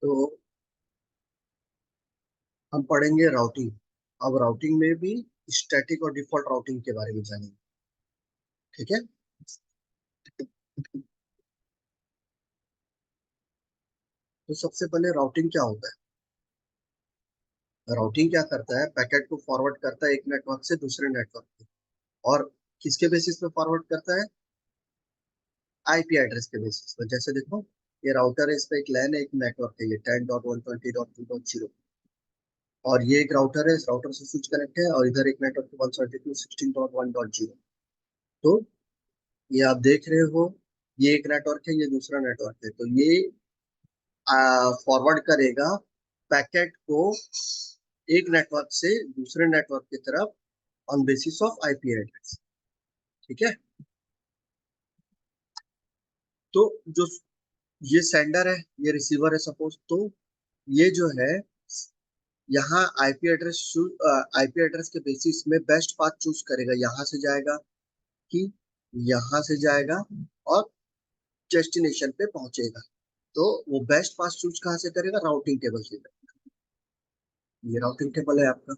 तो हम पढ़ेंगे राउटिंग। अब राउटिंग में भी स्टैटिक और डिफॉल्ट राउटिंग के बारे में जानेंगे। ठीक है। तो सबसे पहले राउटिंग क्या होता है? राउटिंग क्या करता है? पैकेट को फॉरवर्ड करता है एक नेटवर्क से दूसरे नेटवर्क पे। और किसके बेसिस पे फॉरवर्ड करता है? आईपी एड्रेस के बेसिस पे। जैसे देखो, ये राउटर है, इस पे एक लैन है, एक नेटवर्क है, ये 10.120.2.0। और ये एक राउटर है, इस राउटर से स्विच कनेक्ट है, और इधर एक नेटवर्क है 172.16.1.0। तो ये आप देख रहे हो, ये एक नेटवर्क है, ये दूसरा नेटवर्क है। तो ये फॉरवर्ड करेगा पैकेट को एक नेटवर्क से दूसरे नेटवर्क की तरफ on basis of IP address. ठीक है। तो जो ये सेंडर है, ये रिसीवर है सपोज, तो ये जो है यहाँ आईपी एड्रेस के बेसिस में बेस्ट पाथ चूज करेगा, यहाँ से जाएगा कि यहाँ से जाएगा, और डेस्टिनेशन पे पहुंचेगा। तो वो बेस्ट पाथ चूज कहाँ से करेगा? राउटिंग टेबल से। ये राउटिंग टेबल है आपका।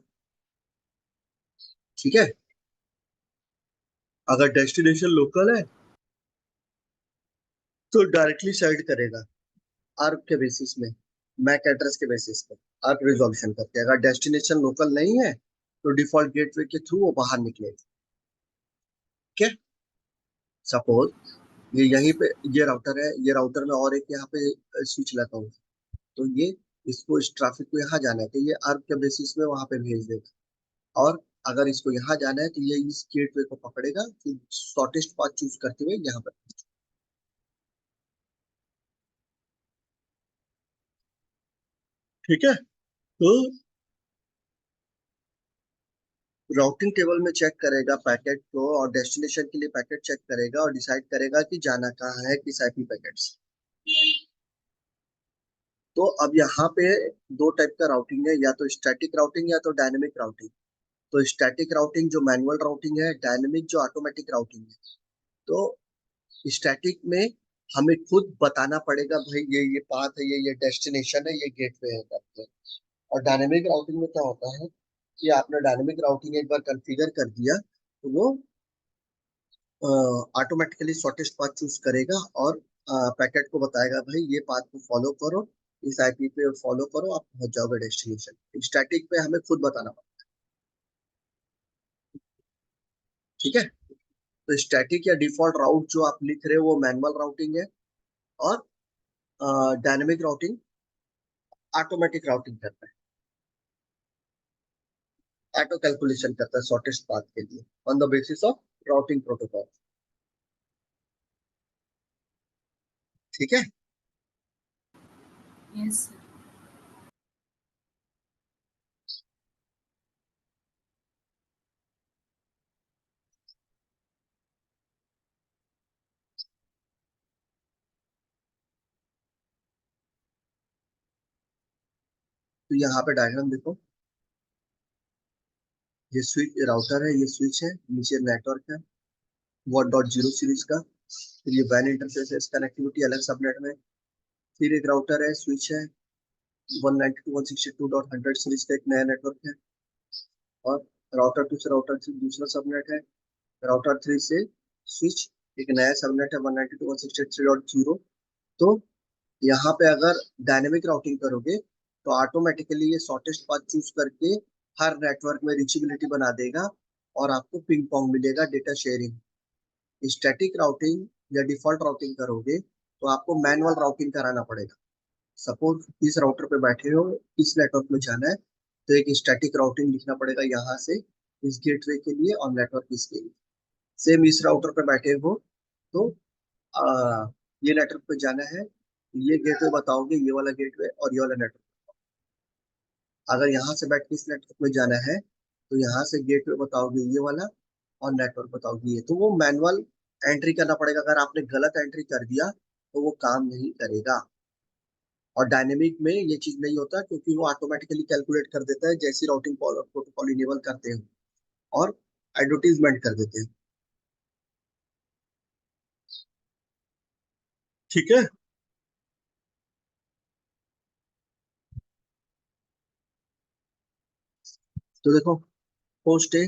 ठीक है। अगर डेस्टिनेशन लोकल है तो डायरेक्टली सेंड करेगा आर्क के बेसिस में, मैक एड्रेस के बेसिस पे, आर्क रिजॉल्यूशन करके। अगर डेस्टिनेशन लोकल नहीं है तो डिफॉल्ट गेटवे के थ्रू वो बाहर निकलेगा। ठीक है। सपोज ये यहीं पे, ये राउटर है, ये राउटर में और एक यहाँ पे स्विच लगा हुआ है। तो ये इसको, इस ट्रैफिक को यहाँ जाना है तो ये आर्क के बेसिस में वहां पे भेज देगा। और अगर इसको यहाँ जाना है तो ये इस गेटवे को पकड़ेगा, फिर शॉर्टेस्ट पाथ चूज करते हुए यहाँ पर। ठीक है। तो राउटिंग टेबल में चेक करेगा पैकेट को, और डेस्टिनेशन के लिए पैकेट चेक करेगा और डिसाइड करेगा कि जाना कहाँ है, किस आईपी पैकेट से। तो अब यहाँ पे दो टाइप का राउटिंग है, या तो स्टैटिक राउटिंग या तो डायनेमिक राउटिंग। तो स्टैटिक राउटिंग जो मैनुअल राउटिंग है, डायनेमिक जो ऑटोमेटिक राउटिंग है। तो स्टैटिक में हमें खुद बताना पड़ेगा, भाई ये पाथ है, ये डेस्टिनेशन है, ये गेटवे है करके। और डायनेमिक राउटिंग में क्या होता है कि आपने डायनेमिक राउटिंग एक बार कॉन्फ़िगर कर दिया तो वो ऑटोमेटिकली शॉर्टेस्ट पाथ चूज करेगा, और पैकेट को बताएगा, भाई ये पाथ को फॉलो करो, इस आईपी पे फॉलो करो, आप पहुंच जाओगे डेस्टिनेशन। स्टैटिक पे हमें खुद बताना पड़ता है। ठीक है। तो स्टैटिक या डिफॉल्ट राउट जो आप लिख रहे हो वो मैनुअल राउटिंग है, और डायनेमिक राउटिंग ऑटोमेटिक राउटिंग करता है, ऑटो कैलकुलेशन करता है शॉर्टेस्ट पाथ के लिए on the basis of routing protocol. ठीक है। यस। तो यहाँ पे डायग्राम देखो, ये स्विच राउटर है, ये स्विच है, नीचे नेटवर्क है 1.0 सीरीज का। फिर ये वैन इंटरफेस कनेक्टिविटी अलग सबनेट में। फिर एक राउटर है, स्विच है, 192.168.100 सीरीज का एक नया नेटवर्क है। और राउटर टू से राउटर थ्री दूसरा सबनेट है। राउटर थ्री से स्विच, एक नया सबनेट है 192.168.3.0। तो यहाँ पे अगर डायनेमिक राउटिंग करोगे तो ऑटोमेटिकली ये शॉर्टेस्ट पाथ चूज करके हर नेटवर्क में रिचेबिलिटी बना देगा, और आपको पिंग पोंग मिलेगा डेटा शेयरिंग। स्टैटिक राउटिंग या डिफॉल्ट राउटिंग करोगे तो आपको मैनुअल राउटिंग कराना पड़ेगा। सपोज इस राउटर पे बैठे हो, इस नेटवर्क में जाना है, तो एक स्टैटिक राउटिंग लिखना पड़ेगा यहाँ से इस गेटवे के लिए और नेटवर्क इसके लिए। सेम इस राउटर पे बैठे हो तो ये नेटवर्क पे जाना है, ये गेटवे बताओगे, ये वाला गेटवे और ये वाला नेटवर्क। अगर यहाँ से बैठ के इस नेटवर्क में जाना है तो यहाँ से गेटवे बताओगे ये वाला, और नेटवर्क बताओगे ये। तो वो मैनुअल एंट्री करना पड़ेगा। अगर आपने गलत एंट्री कर दिया तो वो काम नहीं करेगा। और डायनेमिक में ये चीज नहीं होता, क्योंकि वो ऑटोमेटिकली कैलकुलेट कर देता है जैसी राउटिंग प्रोटोकॉल इनेबल करते हैं, और एडवर्टीजमेंट कर देते हैं। ठीक है। तो देखो, होस्ट ए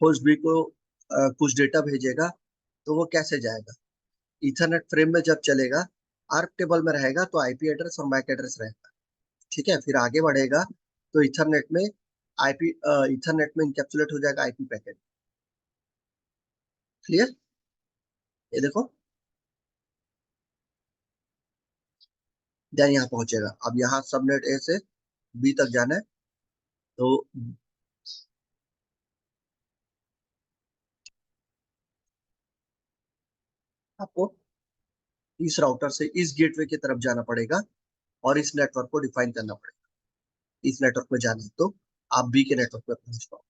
होस्ट बी को कुछ डेटा भेजेगा, तो वो कैसे जाएगा? इथरनेट फ्रेम में जब चलेगा, आर्क टेबल में रहेगा तो आईपी एड्रेस और मैक एड्रेस रहेगा। ठीक है, फिर आगे बढ़ेगा तो इथरनेट में आईपी इथरनेट में इंकैप्सुलेट हो जाएगा आईपी पैकेट। क्लियर? ये देखो, देन यहाँ पहुंचेगा। अब यहाँ सबनेट ए से बी तक जाना है, तो आपको इस राउटर से इस गेटवे की तरफ जाना पड़ेगा और इस नेटवर्क को डिफाइन करना पड़ेगा। इस नेटवर्क में जाना है तो आप बी के नेटवर्क पे पहुंच पाओ।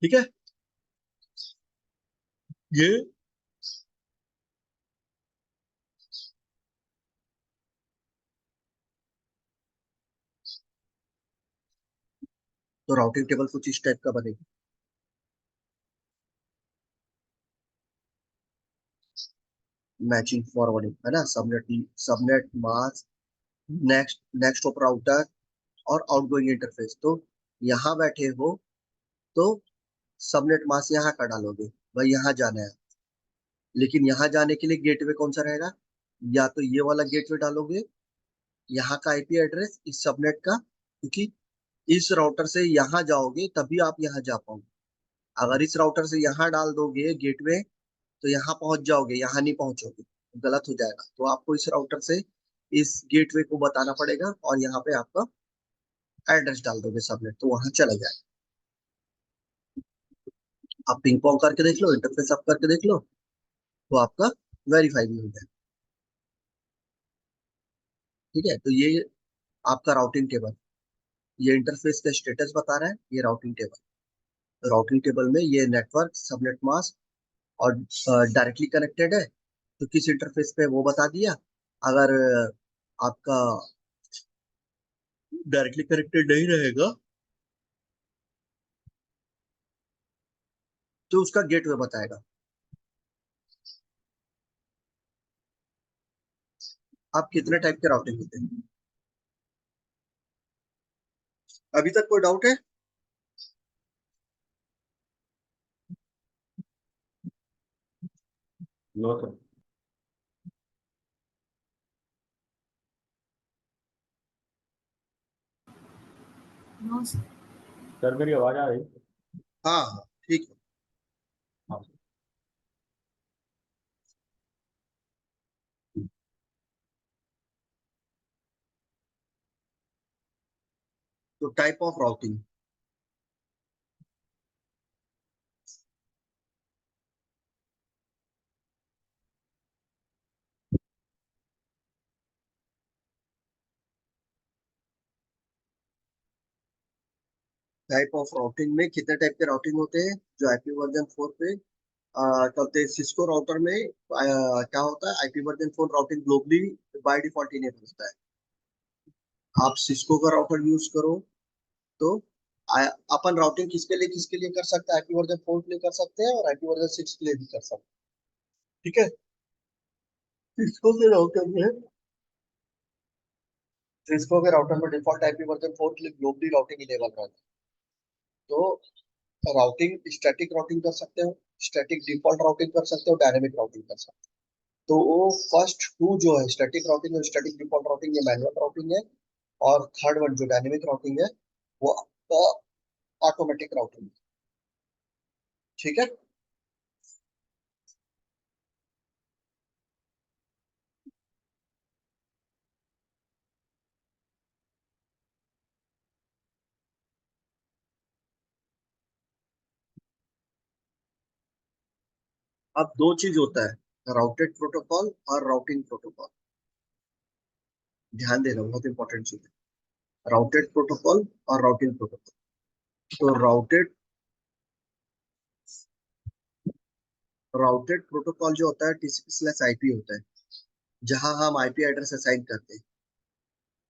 ठीक है, ये तो राउटिंग टेबल कुछ इस टाइप का बनेगी। मैचिंग फॉरवर्डिंग है ना, subnet subnet mask, next next of router और आउटगोइंग इंटरफेस। तो यहाँ बैठे हो तो सबनेट मास्क यहाँ का डालोगे, भाई यहाँ जाना है। लेकिन यहाँ जाने के लिए गेटवे कौन सा रहेगा? या तो ये वाला गेटवे डालोगे, यहाँ का आईपी एड्रेस इस सबनेट का, क्योंकि इस राउटर से यहाँ जाओगे तभी आप यहाँ जा पाओगे। अगर इस राउटर से यहाँ डाल दोगे गेटवे, तो यहाँ पहुंच जाओगे, यहाँ नहीं पहुंचोगे, गलत हो जाएगा। तो आपको इस राउटर से इस गेटवे को बताना पड़ेगा और यहाँ पे आपका एड्रेस डाल दोगे सबनेट, तो वहां चला जाएगा। आप पिंग पोंग करके देख लो, इंटरफेस आप करके देख लो, तो आपका वेरीफाई भी हो जाएगा। ठीक है, तो ये आपका राउटिंग टेबल, ये इंटरफेस का स्टेटस बता रहा है, ये राउटिंग टेबल। राउटिंग टेबल में ये नेटवर्क सबनेट मास्क और डायरेक्टली कनेक्टेड है तो किस इंटरफेस पे वो बता दिया। अगर आपका डायरेक्टली कनेक्टेड नहीं रहेगा तो उसका गेटवे बताएगा। आप कितने टाइप के राउटिंग होते हैं? अभी तक कोई डाउट है? No sir. No sir. Sir मेरी आवाज आ रही? हाँ हाँ, ठीक है। हाँ। तो type of routing, type of routing में कितने टाइप के राउटिंग होते हैं जो आईपी वर्जन 4 पे चलते हैं? सिस्को राउटर में क्या होता है, IP version 4 routing globally by default enable होता है। आप सिस्को का राउटर यूज करो तो अपन राउटिंग किसके लिए कर सकते हैं? आईपी वर्जन 4 के लिए कर सकते हैं और आईपी वर्जन 6 के लिए भी कर सकते हैं। ठीक है, सिस्को के राउटर में सिस्को के राउटर में डिफॉल्ट आईपी वर्जन 4 के लिए ग्लोबली राउटिंग इनेबल रहता है। तो राउटिंग स्टैटिक राउटिंग कर सकते हो, स्टैटिक डिफॉल्ट राउटिंग कर सकते हो, डायनेमिक राउटिंग कर सकते हो। तो वो फर्स्ट टू जो है स्टैटिक राउटिंग और स्टैटिक डिफॉल्ट राउटिंग, ये मैनुअल राउटिंग है। और थर्ड वन जो डायनेमिक राउटिंग है वो आपका ऑटोमेटिक राउटिंग है। ठीक है, अब दो चीज होता है, राउटेड प्रोटोकॉल और राउटिंग प्रोटोकॉल। ध्यान देना, बहुत इंपॉर्टेंट चीज है, राउटेड प्रोटोकॉल और राउटिंग प्रोटोकॉल। तो राउटेड प्रोटोकॉल जो होता है टीसीपी/आईपी होता है, जहां हम आईपी एड्रेस असाइन करते हैं।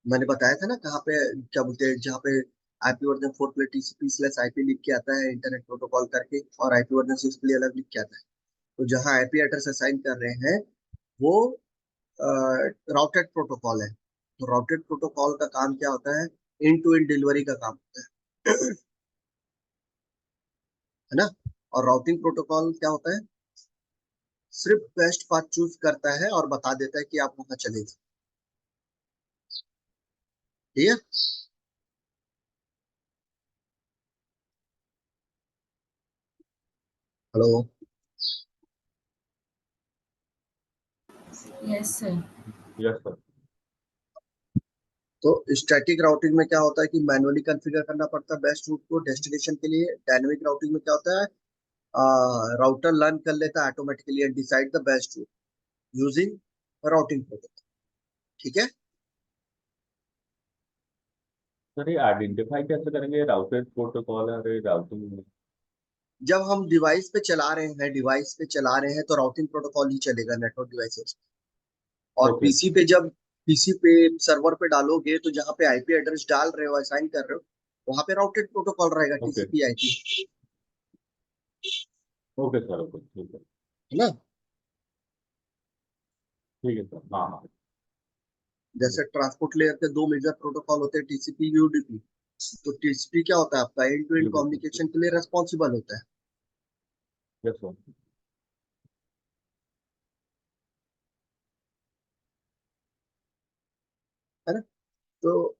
मैंने बताया था ना कहाँ पे, क्या बोलते हैं, जहाँ पे आईपी वर्जन 4 पे टीसीपी/आईपी लिख के आता है इंटरनेट प्रोटोकॉल करके, और आईपी वर्जन 6 के लिए अलग लिख के आता है। तो जहाँ आईपी एड्रेस असाइन कर रहे हैं वो राउटेड प्रोटोकॉल है। तो राउटेड प्रोटोकॉल का काम क्या होता है? इन टू इन डिलीवरी का काम होता है है ना। और राउटिंग प्रोटोकॉल क्या होता है? सिर्फ बेस्ट पाथ चूज करता है और बता देता है कि आप वहां चलेगा। ठीक है। Hello. Yes, sir. Yes sir. तो स्टैटिक राउटिंग में क्या होता है कि मैनुअली कॉन्फ़िगर करना पड़ता है बेस्ट रूट को डेस्टिनेशन के लिए। डायनेमिक राउटिंग में क्या होता है? राउटर लर्न कर लेता है automatically and decide the best route using routing protocol. ठीक है। सर ये आइडेंटिफाई कैसे करेंगे राउटेड प्रोटोकॉल है राउटिंग? जब हम डिवाइस पे चला रहे हैं तो राउटिंग प्रोटोकॉल ही चलेगा नेटवर्क डिवाइसेस। और ओके। पीसी पे जब पीसी पे सर्वर पे डालोगे तो जहाँ पे आईपी एड्रेस डाल रहे हो असाइन कर रहे हो वहां पे राउटेड प्रोटोकॉल रहेगा okay. TCP IP. Okay sir. Okay ठीक है। है ना। ठीक है सर। हाँ हाँ। जैसे ट्रांसपोर्ट लेयर के दो मेजर प्रोटोकॉल होते हैं टीसीपी यूडीपी। तो टीसीपी क्या होता है? आपका एंड टू एंड कम्युनिकेशन के लिए रेस्पॉन्सिबल होता यस सर। है ना। तो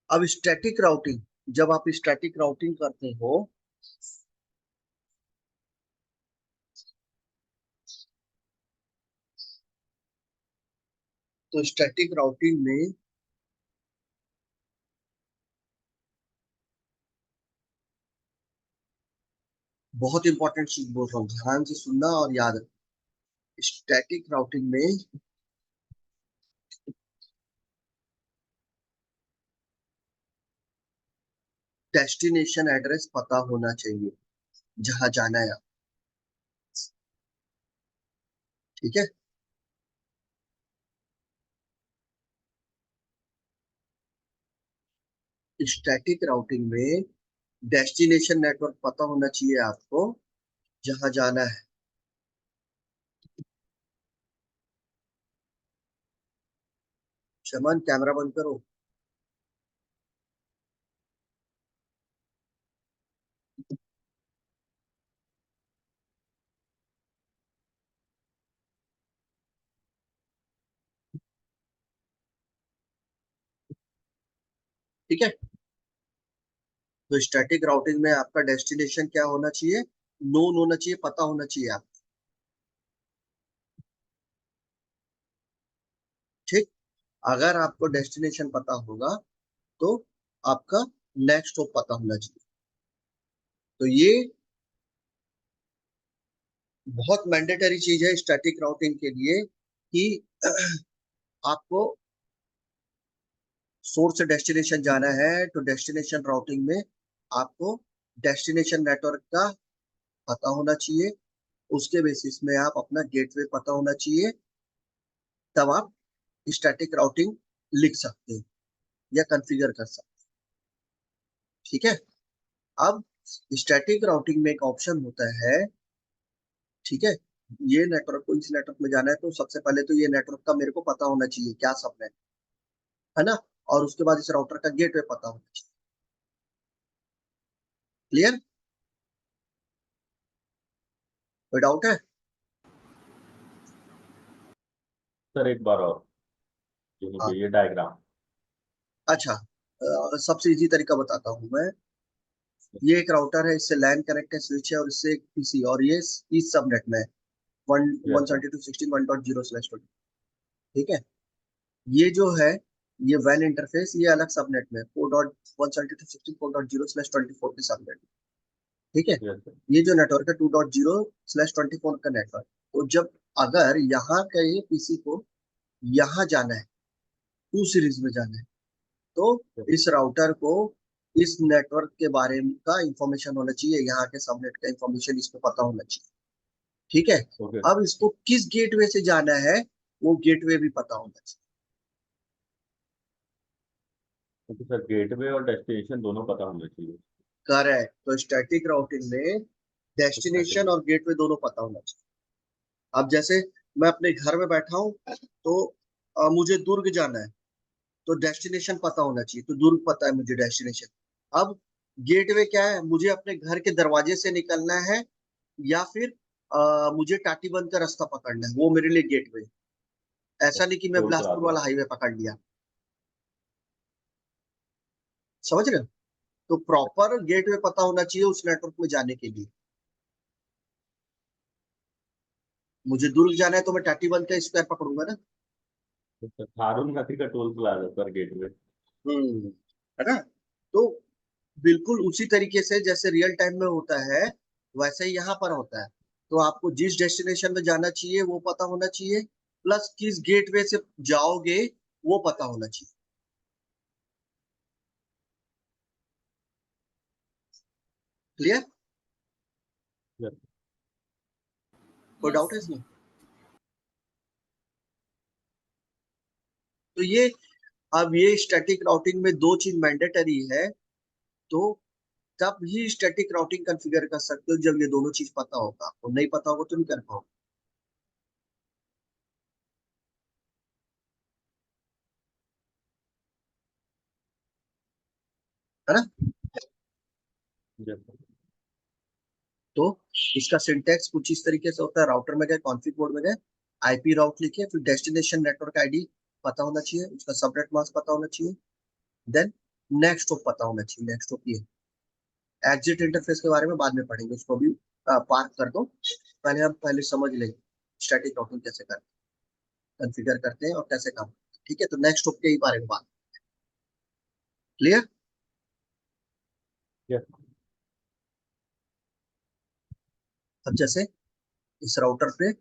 अब स्टैटिक राउटिंग, जब आप स्टैटिक राउटिंग करते हो तो स्टैटिक राउटिंग में बहुत इंपॉर्टेंट चीज बोल रहा हूँ, ध्यान से सुनना और याद रखना। स्टैटिक राउटिंग में डेस्टिनेशन एड्रेस पता होना चाहिए जहां जाना है। ठीक है। स्टैटिक राउटिंग में डेस्टिनेशन नेटवर्क पता होना चाहिए आपको जहां जाना है। शमन कैमरा बंद करो। ठीक है। तो स्टैटिक राउटिंग में आपका डेस्टिनेशन क्या होना चाहिए? नोन होना चाहिए, पता होना चाहिए आप। ठीक। अगर आपको डेस्टिनेशन पता होगा तो आपका नेक्स्ट स्टॉप पता होना चाहिए। तो ये बहुत मैंडेटरी चीज है स्टैटिक राउटिंग के लिए कि आपको सोर्स से डेस्टिनेशन जाना है तो डेस्टिनेशन राउटिंग में आपको डेस्टिनेशन नेटवर्क का पता होना चाहिए। उसके बेसिस में आप अपना गेटवे पता होना चाहिए। तब आप स्टैटिक राउटिंग लिख सकते हैं या कॉन्फ़िगर कर सकते हैं। ठीक है। अब स्टैटिक राउटिंग में एक ऑप्शन होता है। ठीक है। ये नेटवर्क को इस नेटवर्क में जाना है तो सबसे पहले तो ये नेटवर्क का मेरे को पता होना चाहिए क्या सब है ना। और उसके बाद इस राउटर का गेटवे पता होना चाहिए। क्लियर? कोई डाउट है? सर एक बार और यहीं हाँ। पे ये डायग्राम। अच्छा, सबसे इजी तरीका बताता हूँ मैं। ये एक राउटर है, इससे लैन कनेक्ट है, स्विच है और इससे एक पीसी और ये इस सबनेट में है one one yes sir. Seventy two sixteen 1.0/20। ठीक है। ये जो है ये वैन इंटरफेस ये अलग सबनेट में 4.172.16.4.0/24 के सबनेट में। ठीक है। Yes sir. ये जो नेटवर्क है 2.0/24 का नेटवर्क। तो जब अगर यहाँ का ये पीसी को यहाँ जाना है, टू सीरीज में जाना है, तो इस राउटर को इस नेटवर्क के बारे में का इंफॉर्मेशन होना चाहिए, यहाँ के सबनेट का इंफॉर्मेशन इसको पता होना चाहिए। ठीक है। ओके। अब इसको किस गेटवे से जाना है वो गेटवे भी पता होना चाहिए। ओके सर गेटवे और डेस्टिनेशन दोनों पता होना चाहिए। करेक्ट। तो स्टैटिक राउटिंग में तो static डेस्टिनेशन और गेटवे दोनों पता होना चाहिए। अब जैसे मैं अपने घर में बैठा हूँ, तो मुझे दुर्ग जाना है, तो डेस्टिनेशन पता होना चाहिए, तो दुर्ग पता है मुझे डेस्टिनेशन। अब गेटवे क्या है, मुझे अपने घर के दरवाजे से निकलना है, या फिर मुझे टाटीबंध का रास्ता पकड़ना है, वो मेरे लिए गेटवे। ऐसा नहीं कि मैं टोल बिलासपुर प्लाजा। वाला हाईवे पकड़ लिया। समझ रहे हो? तो प्रॉपर गेटवे पता होना चाहिए उस नेटवर्क में जाने के लिए। मुझे दुर्ग जाना है तो मैं टाटीबंध का स्क्वायर पकड़ूंगा ना। थारून नदी का टोल प्लाजा पर गेटवे। हम्म। है ना? तो बिल्कुल उसी तरीके से जैसे रियल टाइम में होता है, वैसे ही यहाँ पर होता है। तो आपको जिस डेस्टिनेशन में जाना चाहिए वो पता होना चाहिए, प्लस किस गेटवे से जाओगे वो पता होना चाहिए। क्लियर? कोई Yes, डाउट है sir. इसमें? तो ये, अब ये स्टैटिक राउटिंग में दो चीज मैंडेटरी है। तो तब ही स्टैटिक राउटिंग कॉन्फ़िगर कर सकते हो जब ये दोनों चीज पता होगा, और नहीं पता होगा तो नहीं कर पाओगे। है ना? तो इसका सिंटैक्स कुछ इस तरीके से होता है। राउटर में गए, कॉन्फ़िग मोड में गए, आईपी राउट लिखे, फिर डेस्टिनेशन नेटवर्क आईडी पता होना चाहिए, उसका सबनेट मास्क पता होना चाहिए, देन नेक्स्ट होप पता होना चाहिए। नेक्स्ट होप ये एग्जिट इंटरफेस के बारे में बाद में पढ़ेंगे, उसको भी पार्क कर दो। पहले हम पहले समझ लें स्टैटिक राउटिंग कैसे करते हैं, कॉन्फ़िगर करते हैं और कैसे काम करते हैं। ठीक है, तो नेक्स्ट होप के ही बारे में बात। क्लियर? अब जैसे इस राउटर पे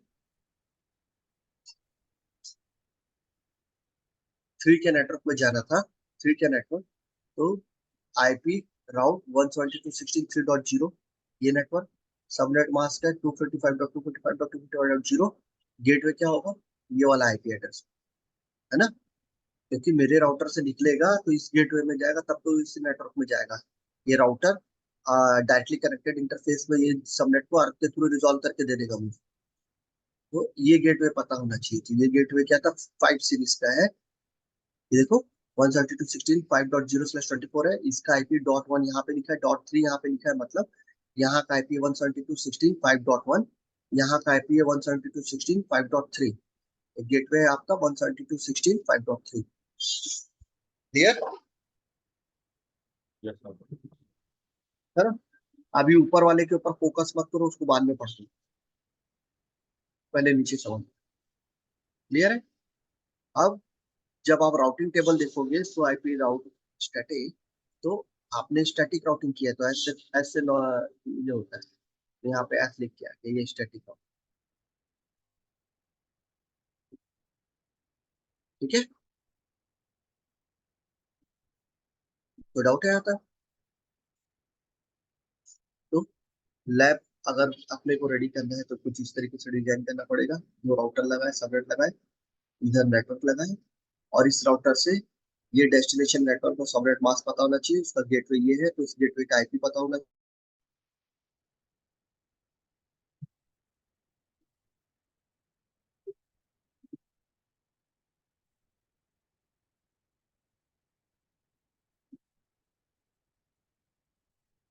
3 के नेटवर्क में जाना था, 3 के नेटवर्क, तो आईपी राउट 172.16.3.0, ये नेटवर्क। सबनेट मास्क है 255.255.255.0। गेटवे क्या होगा? ये वाला आईपी एड्रेस, है ना? क्योंकि मेरे राउटर से निकलेगा तो इस गेटवे में जाएगा, तब तो इस नेटवर्क में जाएगा। ये राउटर डायरेक्टली कनेक्टेड इंटरफेस में ये सबनेट को अर्क के थ्रू रिजॉल्व करके दे देगा मुझे। तो ये गेटवे पता होना चाहिए। तो ये गेटवे क्या था, 5 सीरीज का है। ये देखो 172.16.5.0/24 है, इसका आईपी .1 यहाँ पे लिखा है, .3 यहाँ पे लिखा है, मतलब यहाँ का आईपी है 172.16.5.1, यहाँ का आईपी है 172.16.5.3। गेटवे है आपका 172.16.5.3। क्लियर? है ना? अभी ऊपर वाले के ऊपर फोकस मत करो, उसको बाद में पढ़ो, पहले नीचे समझ। क्लियर है? अब जब आप राउटिंग टेबल देखोगे, तो आईपी राउट स्टैटिक, तो आपने स्टैटिक राउटिंग किया तो ऐसे ऐसे ये होता है। तो यहाँ पे एस लिख के आके ये स्टैटिक राउटिंग। ठीक है, तो डाउट है यहाँ तक? तो लैब अगर अपने को रेडी करना है तो कुछ इस तरीके से डिजाइन करना पड़ेगा। जो राउटर लगाए, सबनेट लगाए, इधर नेटवर्क लगाए, और इस राउटर से ये डेस्टिनेशन नेटवर्क और सबनेट मास्क पता होना चाहिए, उसका गेटवे ये है, तो इस गेटवे का आईपी पता होना।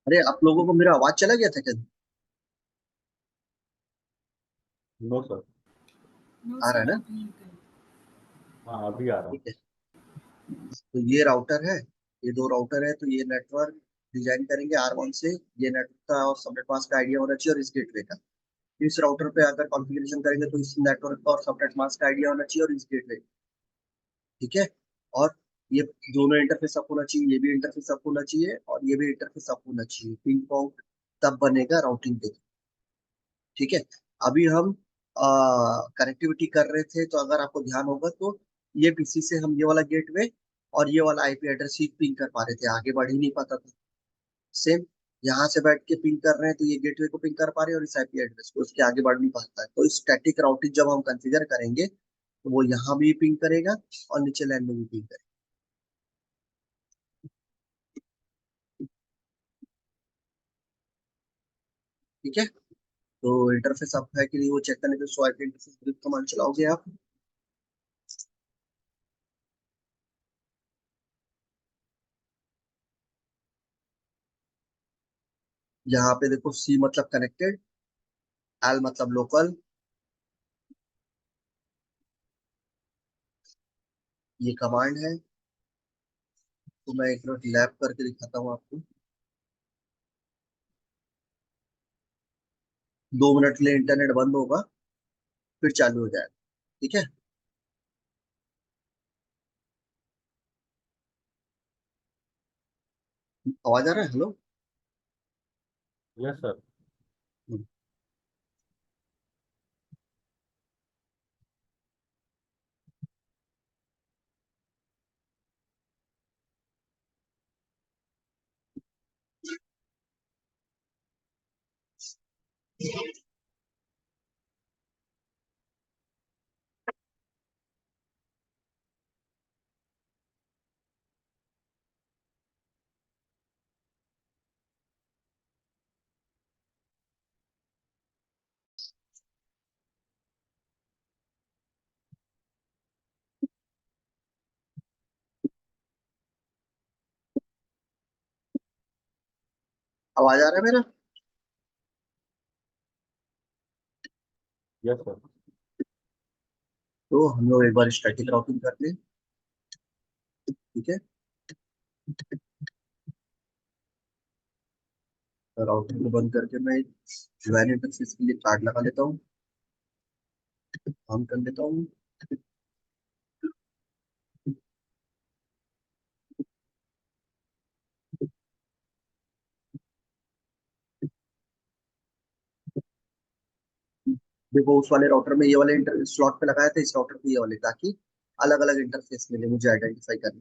अरे आप लोगों को मेरा आवाज चला गया था क्या? No sir. No, आ रहा sir. है ना? अभी गए. हाँ अभी आ रहा हूँ। ठीक है, तो ये राउटर है, ये दो राउटर है, तो ये नेटवर्क डिजाइन करेंगे R1 से। ये नेटवर्क का और सबनेट मास्क का आइडिया होना चाहिए, और इस गेटवे का। इस राउटर पे अगर कॉन्फ़िगरेशन करेंगे तो इस नेटवर्क का और सबनेट मास्क का आइडिया होना चाहिए, और इस गेटवे। ठीक है, और ये दोनों इंटरफेस अप होना चाहिए, ये भी इंटरफेस अप होना चाहिए, और ये भी इंटरफेस अप होना चाहिए। पिंग पोंग तब बनेगा राउटिंग पे। ठीक है, अभी हम कनेक्टिविटी कर रहे थे, तो अगर आपको ध्यान होगा तो ये पीसी से हम ये वाला गेटवे और ये वाला आईपी एड्रेस ही पिंग कर पा रहे थे, आगे बढ़ ही नहीं पाता था। सेम यहाँ से बैठ के पिंग कर रहे हैं, तो ये गेटवे को पिंग कर पा रहे हैं, और इस आईपी एड्रेस को, उसके आगे बढ़ नहीं पाता है। तो स्टैटिक राउटिंग जब हम कंफिगर करेंगे, तो वो यहाँ भी पिंग करेगा और नीचे लैन में भी पिंग करेगा। ठीक है, तो इंटरफेस आपका है कि नहीं वो चेक करने के लिए स्वाइप इंटरफेस ग्रिप कमांड चलाओगे आप। यहाँ पे देखो सी मतलब कनेक्टेड, एल मतलब लोकल, ये कमांड है। तो मैं एक मिनट लैब करके दिखाता हूँ आपको। 2 मिनट के लिए इंटरनेट बंद होगा, फिर चालू हो जाएगा। ठीक है, आवाज आ रहा है? हेलो। Yes sir. आवाज आ रहा है मेरा? Yes sir. तो हम लोग एक बार स्टैटिक राउटिंग करते हैं। ठीक है, राउटिंग को बंद करके मैं ज्वाइन इंटरफेस के लिए कार्ड लगा लेता हूँ, ऑन कर लेता हूँ। देखो उस वाले राउटर में ये वाले स्लॉट पे लगाया था, इस राउटर पे ये वाले, ताकि अलग अलग इंटरफेस मिले मुझे आइडेंटिफाई करने।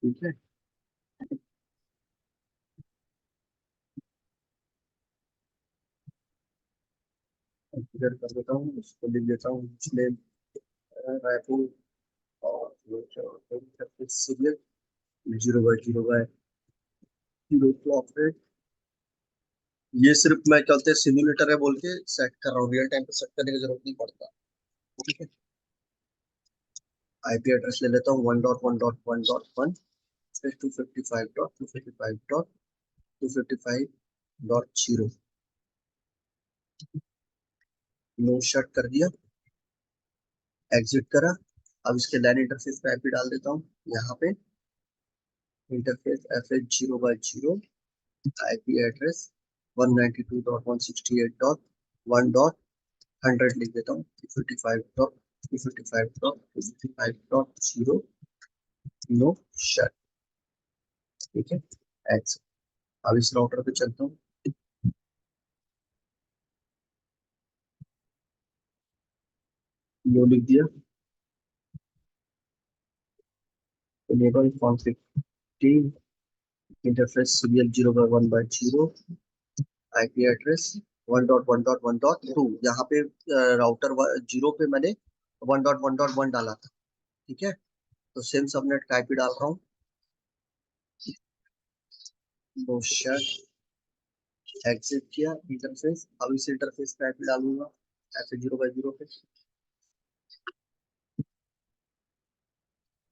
ठीक है, कॉन्फ़िगर कर देता हूँ, इसको लिख देता हूँ इसमें रायपुर, और सीरियल 0/0/0 क्लॉक रेट। ये सिर्फ मैं कहते हैं सिमुलेटर है बोल के सेट कर रहा हूँ, रियल टाइम पे सेट करने की जरूरत नहीं पड़ता। ठीक है, आईपी एड्रेस ले लेता हूँ 1.1.1.1 255.255.255.0। नो शट कर दिया, एग्जिट करा। अब इसके लैन इंटरफेस पे आईपी डाल देता हूँ यहाँ पे। इंटरफेस FH0/0, आईपी एड्रेस 192.168.1.100 लिख देता हूँ। 255.255.255.0, नो शट। ठीक है, एक्स। अब इस राउटर पे चलता हूँ। नो लिख दिया, enable config interface serial 0/1/0, IP address 1.1.1.2। यहाँ पे राउटर 0 पे मैंने 1.1.1 डाला था। ठीक है, तो सेम सबनेट का आईपी डाल रहा हूँ। नो शट, एग्जिट किया इंटरफेस। अब इस इंटरफेस पे आईपी डालूंगा ऐसे 0/0 पे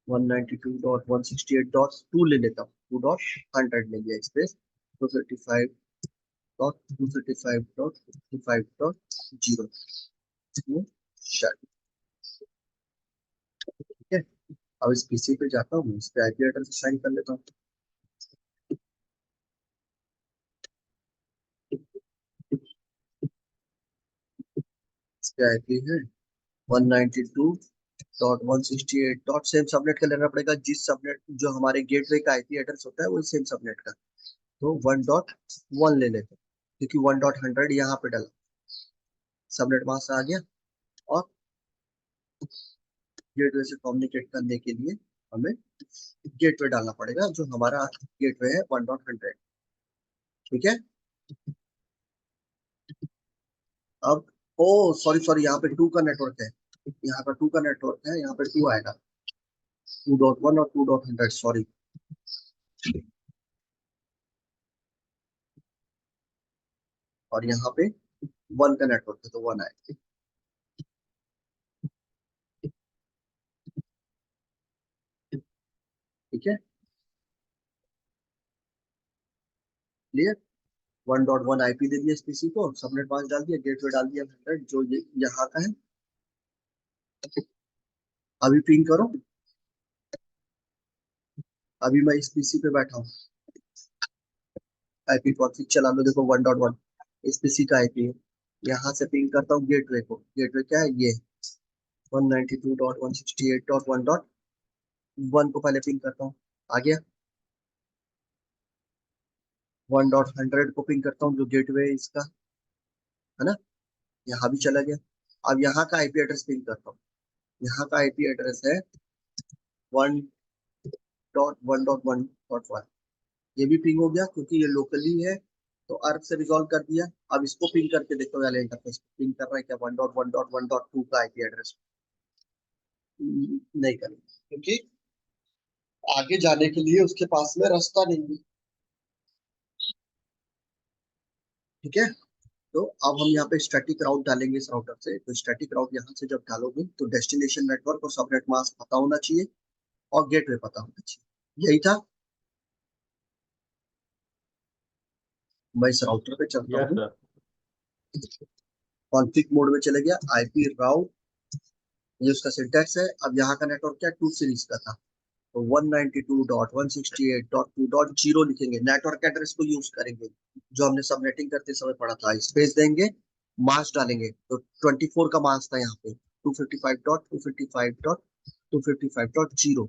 192.168.2 ले लेता हूँ, 2.100 ले लिया स्पेस। 255.255.55.0। शट। ठीक है, अब इस पीसी पे जाता हूँ, इस पे आईपी एड्रेस असाइन कर लेता हूँ। इस पे आईपी है 192.168 डॉट, सेम सबनेट का लेना पड़ेगा, जिस सबनेट जो हमारे गेटवे का आईपी एड्रेस होता है वो सेम सबनेट का। तो 1.1 ले लेते हैं, क्योंकि 1.100 यहाँ पे डाला, सबनेट वहां से आ गया। और गेटवे से कम्युनिकेट करने के लिए हमें गेटवे डालना पड़ेगा, जो हमारा गेटवे है 1.100। ठीक है, अब ओ सॉरी सॉरी, यहाँ पे 2 का नेटवर्क है, यहाँ पर 2 का नेटवर्क है, यहाँ पे 2 आएगा, 2.1 और 2.100, सॉरी। और यहाँ पे 1 का नेटवर्क है, तो 1 आएगा। ठीक है, क्लियर। 1.1 आईपी दे दिया पीसी को, सबनेट मास्क डाल दिया, गेटवे डाल दिया 100, जो ये यहाँ का है। अभी पिंग करो, अभी मैं इस पीसी पे बैठा हूँ, आईपी कॉन्फ़िग चला लो, देखो 1.1 इस पीसी का आईपी है। यहाँ से पिंग करता हूँ गेटवे को, गेटवे क्या है ये 192.168.1.1 को पहले पिंग करता हूँ, आ गया। 1.100 को पिंग करता हूँ, जो गेटवे है इसका, है ना, यहाँ भी चला गया। अब यहाँ का आईपी एड्रेस पिंग करता हूँ, यहाँ का आईपी एड्रेस है 1.1.1.1। ये भी पिंग हो गया, क्योंकि ये लोकली है, तो अर्क से रिजॉल्व कर दिया। अब इसको पिंग करके देखो, वाले इंटरफेस पिंग कर रहा है क्या 1.1.1.2 का आईपी एड्रेस? नहीं करेंगे, क्योंकि आगे जाने के लिए उसके पास में रास्ता नहीं है। ठीक है, तो अब हम यहाँ पे स्टैटिक राउट डालेंगे इस राउटर से। तो स्टैटिक राउट यहाँ से जब डालोगे तो डेस्टिनेशन नेटवर्क और सबनेट मास्क पता होना चाहिए, और गेटवे पता होना चाहिए, यही था। मैं इस राउटर पे चलता यस हूँ, सर। कॉन्फ़िग मोड में चले गया, आईपी राउट, ये उसका सिंटैक्स है। अब यहाँ का नेटवर्क क्या 2 सीरीज का था, तो 192.168.2.0 लिखेंगे, नेटवर्क एड्रेस को यूज करेंगे जो हमने सबनेटिंग करते समय पढ़ा था। स्पेस देंगे, मास्क डालेंगे, तो 24 का मास्क था यहाँ पे, 255.255.255.0,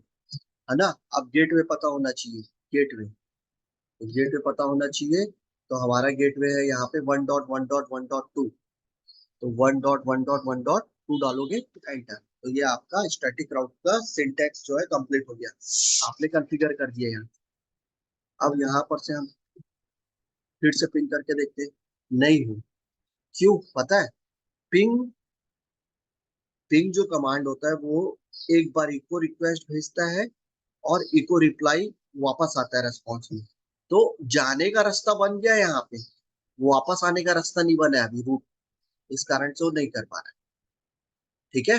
है ना। अब गेटवे पता होना चाहिए, गेटवे, तो गेटवे पता होना चाहिए। तो हमारा गेटवे है यहाँ पे 1.1.1.2, तो 1.1.1.2 डालोगे, एंटर। तो ये आपका स्टैटिक राउट का सिंटैक्स जो है कंप्लीट हो गया, आपने कॉन्फ़िगर कर दिया यहाँ। अब यहाँ पर से हम फिर से पिंग करके देखते हैं, नहीं हो, क्यों पता है? पिंग, पिंग जो कमांड होता है वो एक बार इको रिक्वेस्ट भेजता है, और इको रिप्लाई वापस आता है रेस्पॉन्स में। तो जाने का रास्ता बन गया यहाँ पे, वो वापस आने का रास्ता नहीं बना है अभी, रूट, इस कारण से वो नहीं कर पा रहा है। ठीक है,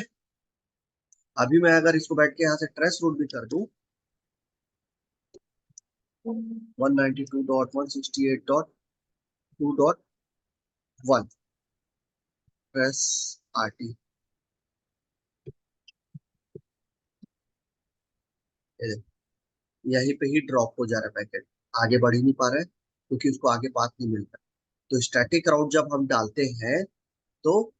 अभी मैं अगर इसको बैठ के यहाँ से ट्रेस रूट भी कर दूं, 192.168.2.1 प्रेस आरटी, यहीं पे ही ड्रॉप हो जा रहा है पैकेट, आगे बढ़ ही नहीं पा रहा है, क्योंकि उसको आगे पाथ नहीं मिल रहा। तो स्टैटिक राउट जब हम डालते हैं, तो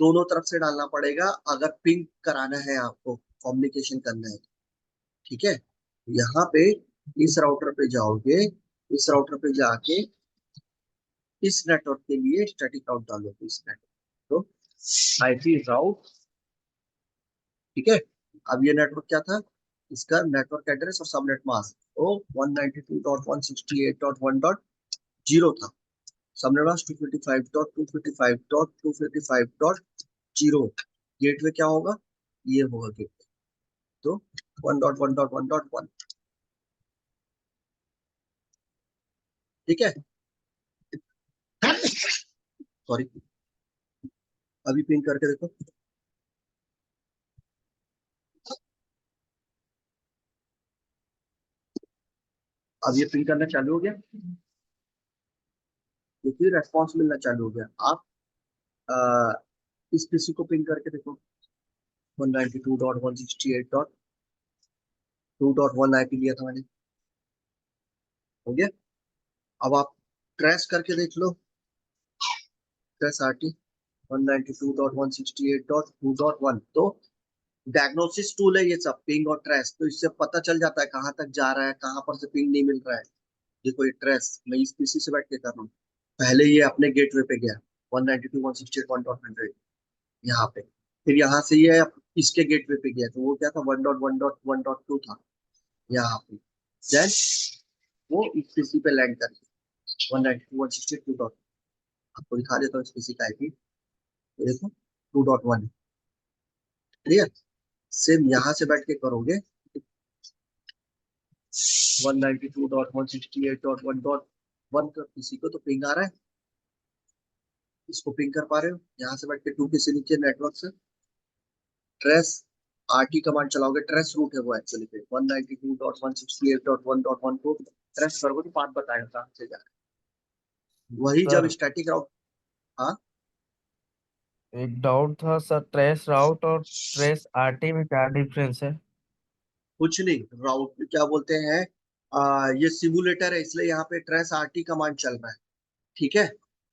दोनों तरफ से डालना पड़ेगा, अगर पिंग कराना है आपको, कम्युनिकेशन करना है तो। ठीक है, यहाँ पे इस राउटर पे जाओगे, इस राउटर पे जाके इस नेटवर्क के लिए स्टैटिक राउट डालोगे, इस नेटवर्क तो आईपी राउट। ठीक है, अब ये नेटवर्क क्या था, इसका नेटवर्क एड्रेस और सबनेट मास्क तो 192.168.1.0 था, सबनेट मास्क 255.255.255.0। गेटवे क्या होगा, ये होगा गेटवे, तो 1.1.1.1। ठीक है, सॉरी, अभी पिंग करके देखो, अब ये पिंग करना चालू हो गया, क्योंकि रेस्पॉन्स मिलना चालू हो गया। आप इस पीसी को पिंग करके देखो 192.168.2.1 आईपी लिया था मैंने, हो गया। अब आप ट्रेस करके देख लो, ट्रेस आरटी 192.168.2.1। तो डायग्नोसिस टूल है ये सब, पिंग और ट्रेस, तो इससे पता चल जाता है कहाँ तक जा रहा है, कहाँ पर से पिंग नहीं मिल रहा है। देखो ये ट्रेस मैं इस पीसी से बैठ के कर रहा हूँ, पहले ये अपने गेटवे पे गया 192.168.1.100 यहाँ पे, फिर यहाँ से ये इसके गेटवे पे गया, तो वो क्या था 1.1.1.2 था यहाँ पे, देन वो इस पीसी पे लैंड कर गया 192.168.2. आपको दिखा देता हूँ इस पीसी का आईपी, ये देखो 2.1 है, क्लियर। सेम यहाँ से बैठ के करोगे 192.168.1.1 का पीसी को तो पिंग आ रहा है, इसको पिंग कर पा रहे हो यहाँ से बैठ के 2 के से नीचे नेटवर्क से ट्रेस आरटी कमांड चलाओगे, ट्रेस रूट है वो एक्चुअली पे 192.168.1.1 को ट्रेस करोगे तो पाथ बताएगा कहाँ से जा रहा है। वही जब सर स्टैटिक राउट, हाँ एक डाउट था सर, ट्रेस राउट और ट्रेस आरटी में क्या डिफरेंस है? कुछ नहीं, राउट क्या बोलते हैं, ये सिमुलेटर है इसलिए यहाँ पे ट्रेस आरटी कमांड चल रहा है, ठीक है।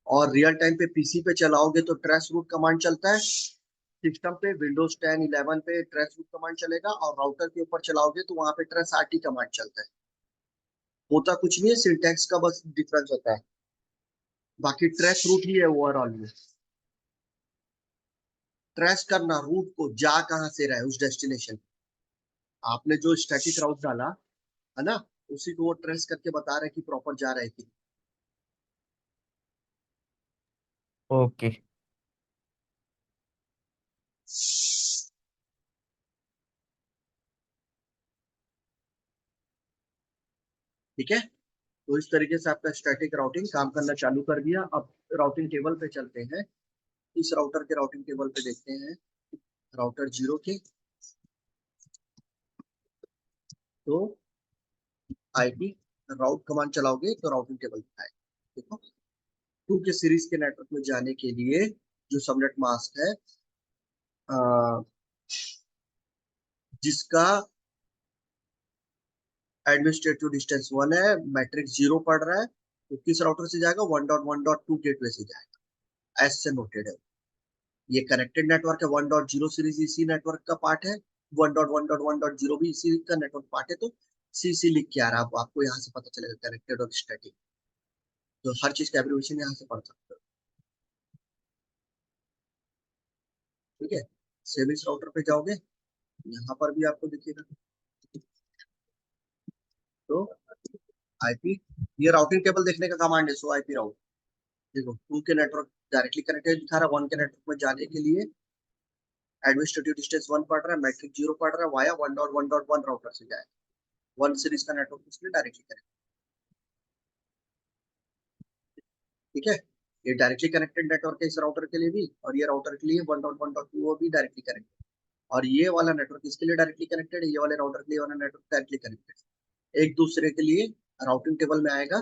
और रियल टाइम पे पीसी पे चलाओगे तो ट्रेस रूट कमांड चलता है, सिस्टम पे विंडोज 10 11 पे ट्रेस रूट कमांड चलेगा, और राउटर के ऊपर चलाओगे तो वहां पे ट्रेस आरटी कमांड चलता है। होता कुछ नहीं है, सिंटैक्स का बस डिफरेंस होता है, बाकी ट्रेस रूट ही है ओवरऑल में। ट्रेस करना रूट को, जा कहाँ से रहा है उस डेस्टिनेशन, आपने जो स्टैटिक राउट डाला है ना, उसी को वो ट्रेस करके बता रहा है कि प्रॉपर जा रहा है कि। ओके। ठीक है, तो इस तरीके से आपका स्टैटिक राउटिंग काम करना चालू कर दिया। अब राउटिंग टेबल पे चलते हैं, इस राउटर के राउटिंग टेबल पे देखते हैं राउटर 0 के, तो आईपी राउट कमांड चलाओगे तो राउटिंग टेबल दिखाए। देखो 2 के सीरीज के नेटवर्क में जाने के लिए जो सबनेट मास्क है, अ, जिसका एडमिनिस्ट्रेटिव डिस्टेंस 1 है, मैट्रिक्स 0 पड़ रहा है, तो किस राउटर से जाएगा 1.1.2 गेटवे से जाएगा, एस से नोटेड है। ये कनेक्टेड नेटवर्क है, 1.0 सीरीज इसी नेटवर्क का पार्ट है, 1.1.1.0 भी इसी का नेटवर्क पार्ट है, तो सी सी लिख के आ रहा है, आपको यहाँ से पता चलेगा कनेक्टेड और स्टैटिक, तो हर चीज का एब्रिविएशन यहाँ से पढ़ सकते हो, ठीक है। सेम इस राउटर पे जाओगे, यहाँ पर भी आपको दिखेगा, तो आईपी, ये राउटिंग टेबल देखने का कमांड है, सो आईपी राउट। देखो 2 के नेटवर्क डायरेक्टली कनेक्टेड दिखा रहा है, 1 के नेटवर्क में जाने के लिए एडमिनिस्ट्रेटिव डिस्टेंस 1 पड़ रहा है, मैट्रिक 0 पड़ रहा है, वाया 1.1.1 राउटर से जाए, 1 सीरीज का नेटवर्क उसमें डायरेक्टली कनेक्ट, ठीक है। ये डायरेक्टली कनेक्टेड नेटवर्क है इस राउटर के लिए भी, और ये राउटर के लिए 1.1.2 वो भी डायरेक्टली कनेक्टेड, और ये वाला नेटवर्क इसके लिए डायरेक्टली कनेक्टेड है, ये वाले राउटर के लिए वाला नेटवर्क डायरेक्टली कनेक्टेड, एक दूसरे के लिए राउटिंग टेबल में आएगा